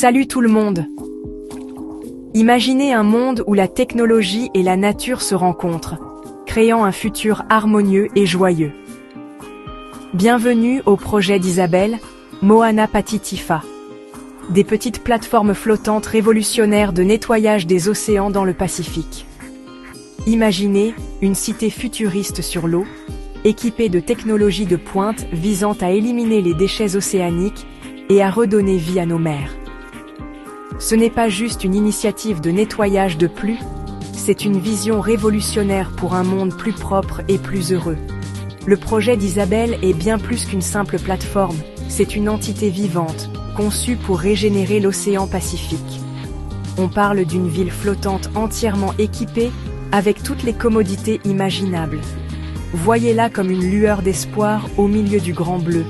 Salut tout le monde! Imaginez un monde où la technologie et la nature se rencontrent, créant un futur harmonieux et joyeux. Bienvenue au projet d'Isabelle, Moana Patitifa. Des petites plateformes flottantes révolutionnaires de nettoyage des océans dans le Pacifique. Imaginez une cité futuriste sur l'eau, équipée de technologies de pointe visant à éliminer les déchets océaniques et à redonner vie à nos mers. Ce n'est pas juste une initiative de nettoyage de plus, c'est une vision révolutionnaire pour un monde plus propre et plus heureux. Le projet d'Isabelle est bien plus qu'une simple plateforme, c'est une entité vivante, conçue pour régénérer l'océan Pacifique. On parle d'une ville flottante entièrement équipée, avec toutes les commodités imaginables. Voyez-la comme une lueur d'espoir au milieu du grand bleu.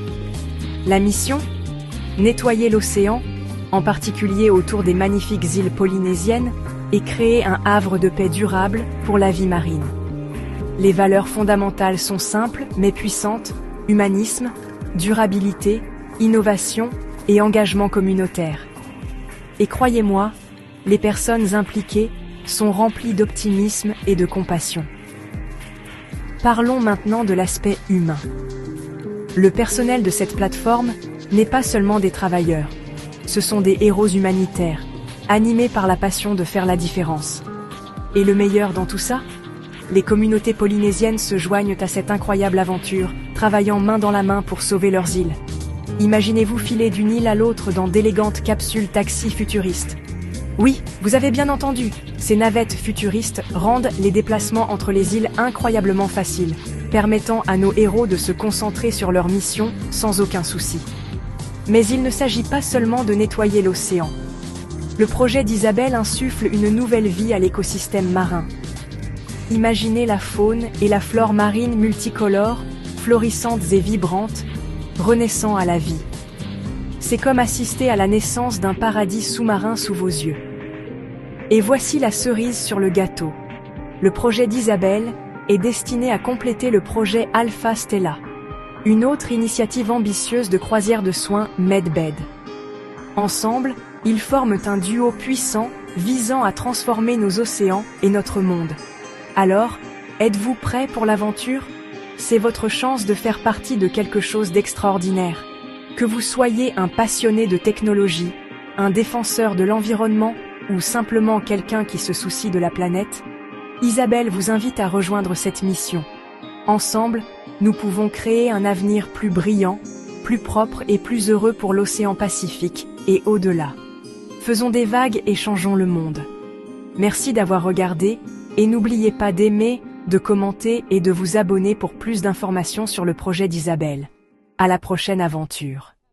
La mission ? Nettoyer l'océan, en particulier autour des magnifiques îles polynésiennes, et créer un havre de paix durable pour la vie marine. Les valeurs fondamentales sont simples mais puissantes, humanisme, durabilité, innovation et engagement communautaire. Et croyez-moi, les personnes impliquées sont remplies d'optimisme et de compassion. Parlons maintenant de l'aspect humain. Le personnel de cette plateforme n'est pas seulement des travailleurs. Ce sont des héros humanitaires, animés par la passion de faire la différence. Et le meilleur dans tout ça ? Les communautés polynésiennes se joignent à cette incroyable aventure, travaillant main dans la main pour sauver leurs îles. Imaginez-vous filer d'une île à l'autre dans d'élégantes capsules taxis futuristes. Oui, vous avez bien entendu, ces navettes futuristes rendent les déplacements entre les îles incroyablement faciles, permettant à nos héros de se concentrer sur leur mission sans aucun souci. Mais il ne s'agit pas seulement de nettoyer l'océan. Le projet d'Isabelle insuffle une nouvelle vie à l'écosystème marin. Imaginez la faune et la flore marine multicolores, florissantes et vibrantes, renaissant à la vie. C'est comme assister à la naissance d'un paradis sous-marin sous vos yeux. Et voici la cerise sur le gâteau. Le projet d'Isabelle est destiné à compléter le projet Alpha Stella, une autre initiative ambitieuse de croisière de soins Medbed. Ensemble, ils forment un duo puissant visant à transformer nos océans et notre monde. Alors, êtes-vous prêts pour l'aventure ? C'est votre chance de faire partie de quelque chose d'extraordinaire. Que vous soyez un passionné de technologie, un défenseur de l'environnement ou simplement quelqu'un qui se soucie de la planète, Isabelle vous invite à rejoindre cette mission. Ensemble, nous pouvons créer un avenir plus brillant, plus propre et plus heureux pour l'océan Pacifique et au-delà. Faisons des vagues et changeons le monde. Merci d'avoir regardé et n'oubliez pas d'aimer, de commenter et de vous abonner pour plus d'informations sur le projet d'Isabelle. À la prochaine aventure.